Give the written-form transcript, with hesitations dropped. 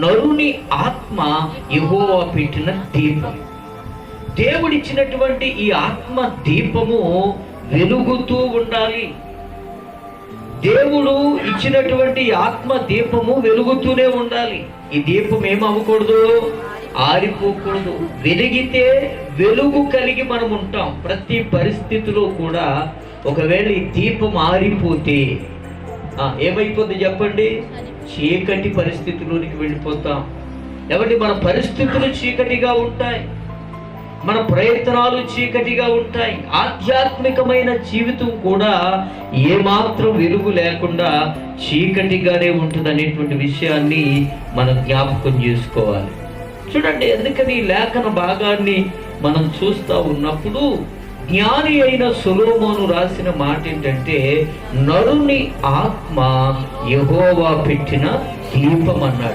నరుని ఆత్మ యెహోవా పెట్టిన దీపం. దేవుడిచ్చినటువంటి ఈ ఆత్మ దీపము వెలుగుతూ ఉండాలి. దేవుడు ఇచ్చినటువంటి ఆత్మ దీపము వెలుగుతూనే ఉండాలి. ఈ దీపం ఏమవ్వకూడదు, ఆరిపోకూడదు. వెలిగితే వెలుగు కలిగి మనం ఉంటాం. ప్రతి పరిస్థితిలో కూడా ఒకవేళ ఈ దీపం ఆరిపోతే ఏమైపోతుంది చెప్పండి? చీకటి పరిస్థితిలోనికి వెళ్ళిపోతాం. కాబట్టి మన పరిస్థితులు చీకటిగా ఉంటాయి, మన ప్రయత్నాలు చీకటిగా ఉంటాయి. ఆధ్యాత్మికమైన జీవితం కూడా ఏమాత్రం వెలుగు లేకుండా చీకటిగానే ఉంటుంది అనేటువంటి విషయాన్ని మనం జ్ఞాపకం చేసుకోవాలి. చూడండి, ఎందుకని లేఖన భాగాన్ని మనం చూస్తూ ఉన్నప్పుడు జ్ఞాని అయిన సొలొమోను రాసిన మాట ఏంటంటే, నరుని ఆత్మ యెహోవా పెట్టిన దీపం అన్నాడు.